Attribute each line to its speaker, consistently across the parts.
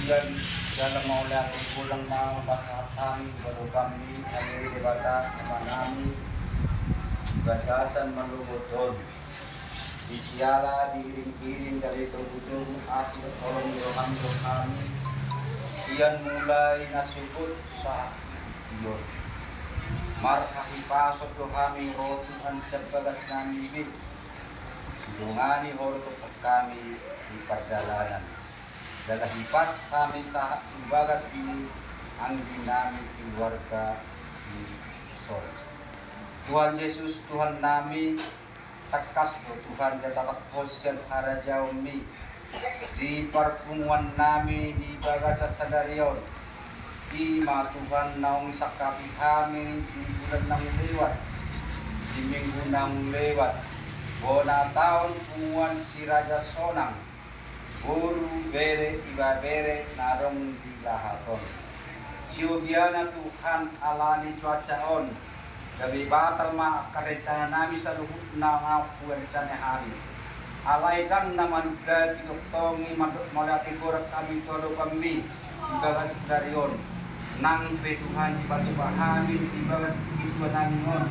Speaker 1: Sian dalam maulah pulang mau bakatami baru kami hari debata kemanami batasan malubotol disiala diiring-iring dari tubuh akhir tolong roham kami sian mulai nasukut sah yon markahi pasok rohami rotuhan sebagas nami bid dungani horto kami di perjalanan dalam hipas kami saat ibagas ini ang dinamik keluarga di sore. Tuhan Yesus, Tuhan nami takas do Tuhan jatatak posyan harajaumi di perpunguan nami di bagasa sadarion ima Tuhan naung sakapi kami di bulan nang lewat di minggu nang lewat bona tahun punguan si Raja Sonang guru bere iba bere narong di lahaton siugiana Tuhan alani cuaca on gabi batal ma karencana nami saluhut na ngaku rencana hari alai dang naman dati doktongi madok molati korak kami todo kami ibagas darion nang pe Tuhan di batu pahami ibagas kituan namion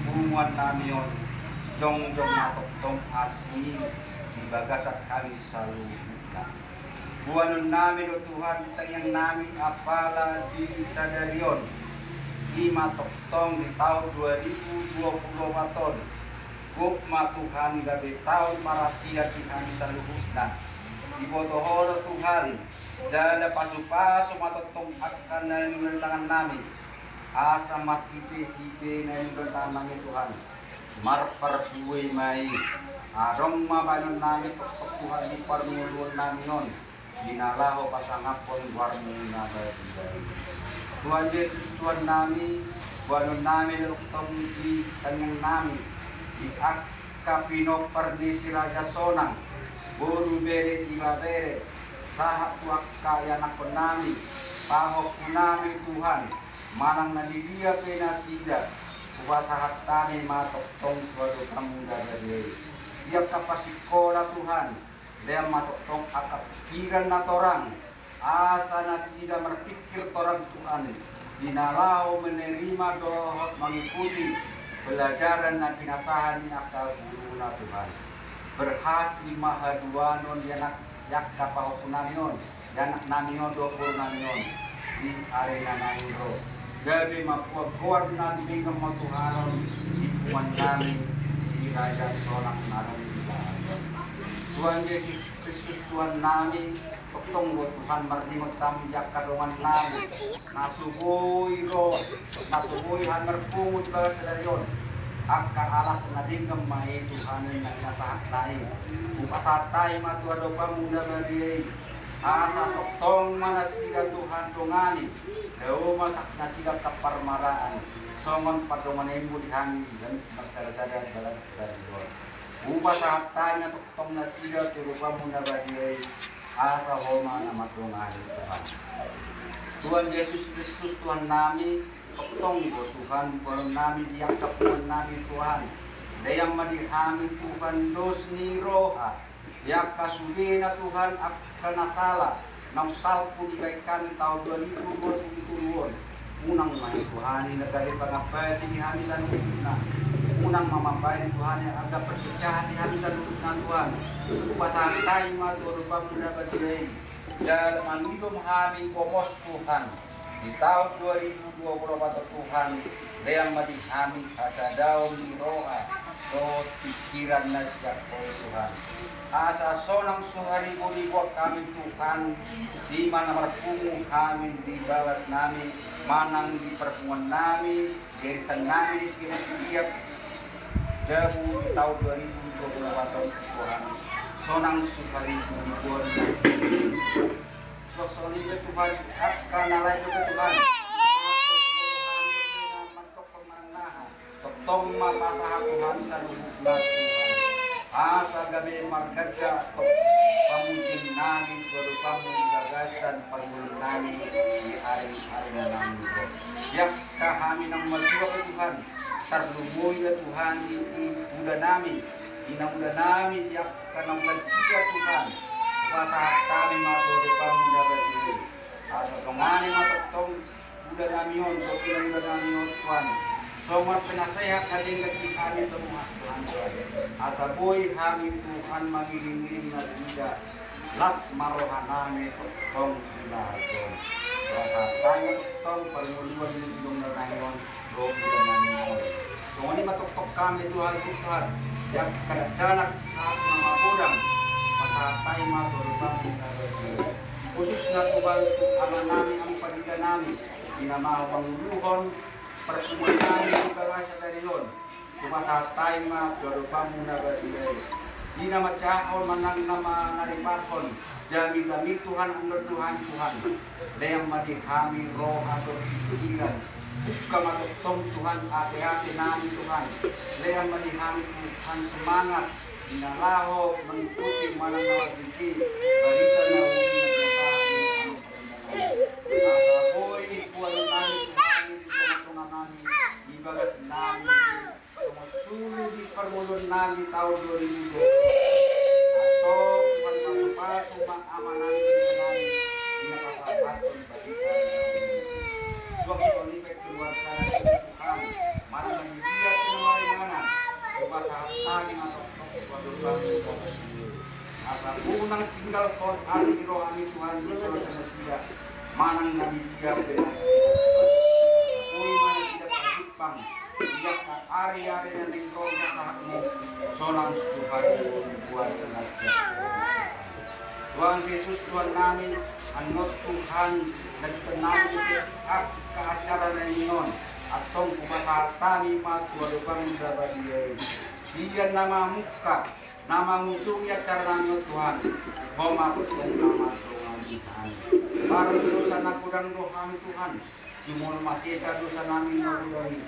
Speaker 1: bunguan namion jong matok tong asing ibagasak kami saluhut buanon namin o Tuhan yang namin apala di Tadarion lima toktong di tahun 2024 Gukma Tuhan gabi tahun marasiat di kami saluhutna ibotohoro Tuhan jala pasu-pasu matotong akan na inulantangan namin asa makite-hite na inulantangan namin Tuhan marpar buhay may arong mabanon namin Tuhan di parmulun namin nun dinalaho pasangapon warmo na bagay. Tuhan Yesus Tuhan nami buanon namin luktong di kanyang nami di akapino pardi si Raja Sonang buru bere iba bere sahat tuak kaya nakon nami pahok nami Tuhan manang nalidia penasida kuasahat tani matok tong baru kamu dari siap kapasikola Tuhan dia matok tong akap pikiran na torang asa na sida berpikir torang Tuhan dinalau menerima dohot mengikuti pelajaran dan pinasahan ni aksal guru na Tuhan berhasil mahaduanon yanak yakka pahukunamion yanak namion 20 namion di arena nairo gabi mapuagkuar na bingam matuhanon di puan namin si Raja Sonang nanon Tuhan Yesus Kristus Tuhan nami toktong buat Tuhan marlimot kami jakadongan nami nasuboy han merpungut bagas sadarion akka alas nadingam mai Tuhan yang nasahat lain upasatay matuado pamuda bari asa toktong manasiga Tuhan dongani deo masak nasiga kaparmaraan songon padongan embu dihami dan marsada-sada bagas sadarion Upa saat tanya toktong nasiga turupa muna bari asa homa na matungani Tuhan. Tuhan Yesus Kristus Tuhan nami toktong ko Tuhan buwan nami diangkap buwan nami Tuhan. Dayang madihami Tuhan dos ni roha. Yak kasubina Tuhan akan nasala nang salpo di baik kami tahun 2022. Unang may Tuhan ni nagali pangapay di kami dan na. Unang mamampay ni Tuhan yang agak perpecahan di kami dan na Tuhan. Upasantay matulog pa muna ba dilay. Dalam anidom kami komos Tuhan. Di tahun 2024 Tuhan dayang madihami asa daw ni roha o pikiran na siya po Tuhan. Asa sonang suhari buliwag kami Tuhan di mana marpungo kami di balas namin manang di perpungan namin jerisan namin di kinagiyap jabu di tahun 2024 Tuhan sonang suhari buliwag sosolinya Tuhan akan nalay ko Tuhan mantok pemanahan toktong mapasahan Tuhan sa lubuk na Tuhan asa gabi margada to pamujin namin baru kamu gagasan pagulong namin di hari-hari na namin ko yak kahami ng magsiwa ko Tuhan tarlumuy na Tuhan di muda namin inamuda namin yak kanang lansiya Tuhan kuasa kami maturika muda berdiri. Asa tongani matotong muda namion, tokilan muda namion Tuhan. Somar penasehat kading kecil kami semua Tuhan. Asa boy kami Tuhan magiling-giling na tidak. Las marohanami totong ilahaton. Kuasa tayo totong paluluan ng ilong na namion, roh muda namion. Tungani matoktok kami Tuhan. Yang kadang-kadang saat mga udang masatay maturubang khusus na tubantu ama namin ang pagida namin ginamahawang luhon pertemuan namin ang bangasa dari yon tumasatay maturubang muna berdiri di nama cahon manang nama nariparhon jami Tuhan ando Tuhan leyang madihami roh atau pikiran buka matutong Tuhan hati-hati namin Tuhan leyang madihami Tuhan semangat inalaho mengikuti mana nawagiti barita na asaboy kuwan namin Tuhan itumatungan namin ibagas namin sumusulo di permulon namin tahun 2020 atau Tuhan pasupasok ma'ama namin inakasapaton barita suwag ito nipet keluar ka na Tuhan mana nagbibiyak pinamarimanan tumasahatagin atau asa unang tinggal kon asik rohani Tuhan kalau manusia manang nabibigyan benas uy mana tidak berjipang tidak ka ari-ari na lingkong kasahakmo sonang Tuhan buat senasya Tuhan Yesus Tuhan namin anot Tuhan nagtanangin ke acara na inon atong kumasatami matualupang dabadiyay siyan nama muka, nama musuhnya cara nanya Tuhan. Homatutong nama Tuhan. Baru dosa nakudang dohang Tuhan. Jumul masisa dosa namin nakudahi.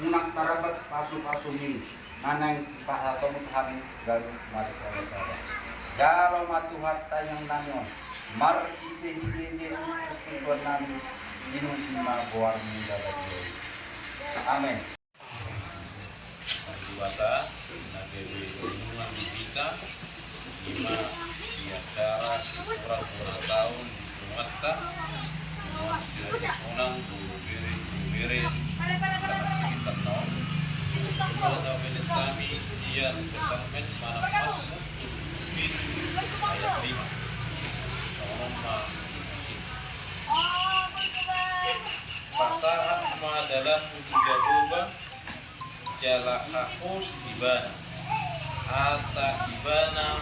Speaker 1: Unang tarabat pasu-pasumin. Nanang pahatong Tuhan garu mati sama-sama. Jaro matuhat tayang nanyon. Mar ite-ite Tuhan namin. Inun sima buar muda bagi. Amin.
Speaker 2: Bata nageri hubungan di kita 5 diantara orang tahun di mata unang biri sekitar non kalau menit kami dia tersamen mana masuk di ayat 5 sama pasahan adalah tiga berubah jala hapus ibana ata ibana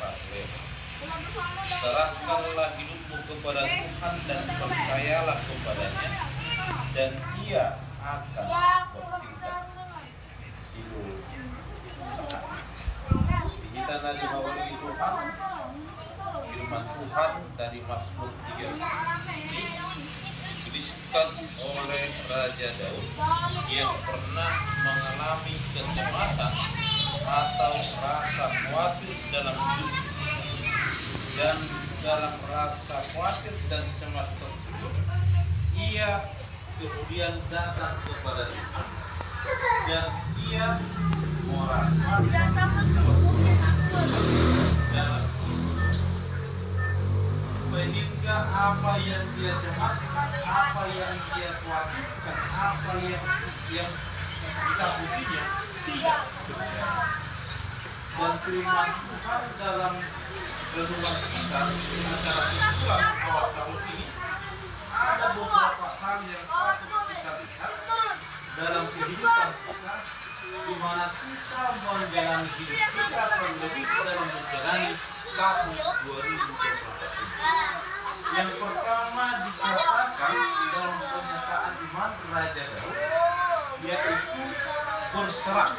Speaker 2: patle serahkanlah hidupmu kepada Tuhan dan percayalah kepadanya dan Dia akan bertindak hidup kita nadi mawali Tuhan firman Tuhan dari Mazmur 3 ini dituliskan oleh Raja Daud yang pernah mengalami kecemasan atau rasa khawatir dalam hidup dan dalam rasa khawatir dan cemas tersebut ia kemudian datang kepada Tuhan dan ia merasakan dalam sehingga apa yang dia cemaskan, apa yang dia khawatirkan, apa yang ditakutinya tidak terjadi. Dan firman Tuhan dalam renungan kita acara Islam awal tahun ini ada beberapa hal yang patut kita lihat dalam kehidupan kita, di mana kita menjalani hidup kita terlebih dalam menjalani tahun 2020. Yang pertama dikatakan dalam pernyataan iman Raja Daud yaitu berserah,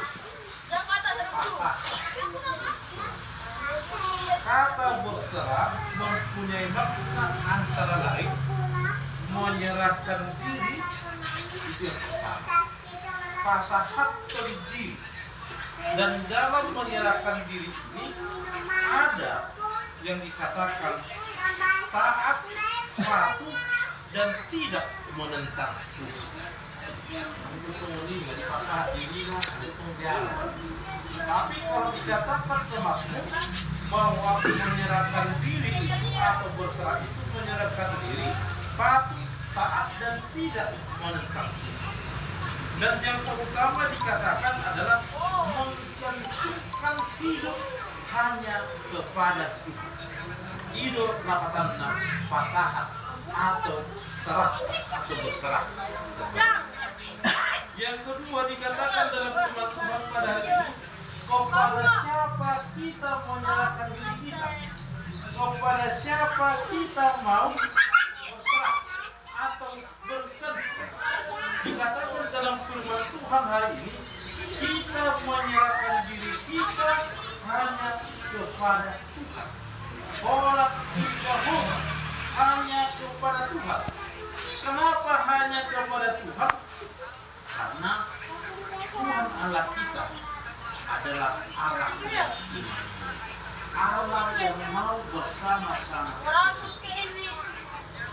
Speaker 2: pasrah. Kata berserah mempunyai makna antara lain menyerahkan diri, itu yang pertama. Pasahatkan diri, dan dalam menyerahkan diri ini ada yang dikatakan taat, patuh, dan tidak menentang Tuhan. Tapi kalau dikatakan ke Mazmur bahwa menyerahkan diri atau berserah itu menyerahkan diri, patuh, taat dan tidak menentang. Dan yang terutama dikatakan adalah mencentukan hidup hanya kepada Tuhan. Hidup lapatan pasahat atau serah atau berserah. Yang kedua dikatakan dalam firman Tuhan pada hari ini, kepada siapa kita menyerahkan diri kita, kepada siapa kita mau berserah atau berkenan. Dikatakan dalam firman Tuhan hari ini, kita menyerahkan diri kita hanya kepada Tuhan. Orang Tuhan hanya kepada Tuhan. Kenapa hanya kepada Tuhan? Karena Tuhan Allah kita adalah Allah yang iman, Allah yang mau bersama-sama.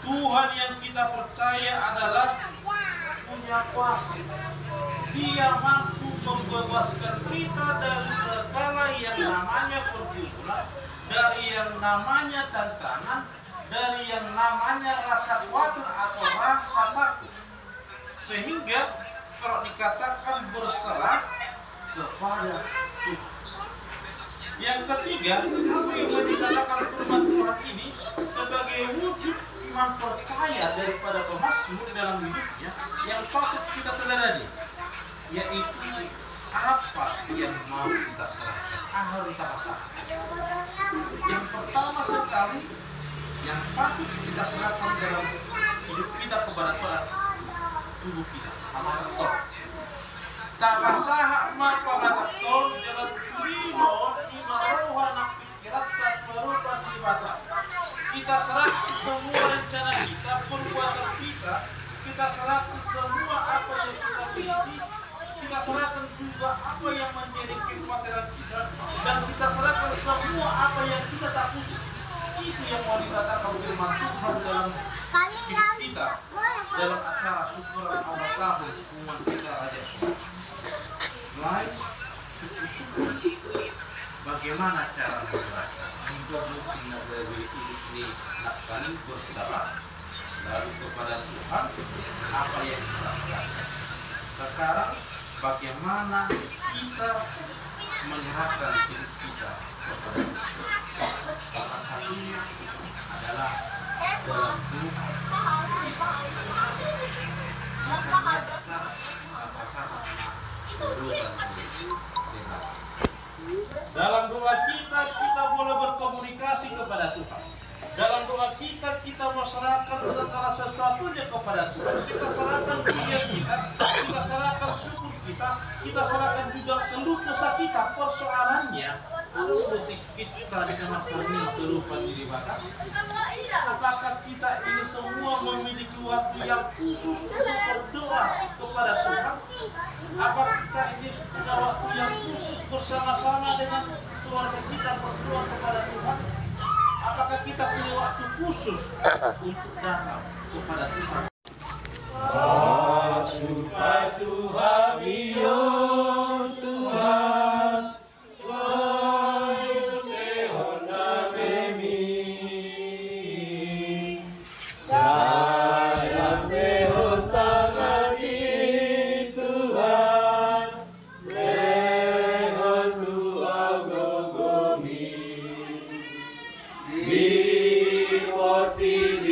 Speaker 2: Tuhan yang kita percaya adalah punya kuasa. Dia mampu membebaskan kita dari segala yang namanya pergumulan, dari yang namanya tantangan, dari yang namanya rasa khawatir atau rasa takut. Sehingga kalau dikatakan berserah kepada Tuhan. Yang ketiga, apa yang dikatakan firman Tuhan ini sebagai wujud iman percaya daripada pemazmur dalam hidupnya yang patut kita teladani, yaitu apa yang mau kita serahkan, harus kita pasang. Yang pertama sekali yang patut kita serahkan dalam hidup kita kepada Tuhan, tubuh kita, amator. Tapasaha mapakator jalan sulimo imaroha pikiran saat perubahan ibadah. Kita serahkan semua rencana kita, perbuatan kita serahkan semua apa yang kita miliki, kita serahkan juga apa yang menjadi kekhawatiran kita, dan kita serahkan semua apa yang kita takuti. Itu yang mau dikatakan firman Tuhan dalam hidup kita, dalam acara syukuran awal tahun umat kita aja. Baik, bagaimana cara memperbaiki? Juga mungkin dari ini nak saling berserah lalu kepada Tuhan apa yang kita lakukan. Sekarang bagaimana kita menyerahkan hidup kita kepada Tuhan? Salah satunya adalah dalam doa kita. Dalam doa kita boleh berkomunikasi kepada Tuhan. Dalam doa kita mau serahkan segala sesuatunya kepada Tuhan. Kita serahkan dunia kita serahkan syukur kita serahkan juga keluh kesah kita. Persoalannya, kita dikenakan kelupaan diri bakat. Apakah kita ini semua memiliki waktu yang khusus untuk berdoa kepada Tuhan? Apakah kita ini punya waktu yang khusus bersama-sama dengan keluarga kita berdoa kepada Tuhan? Apakah kita punya waktu khusus untuk datang kepada Tuhan?
Speaker 3: Di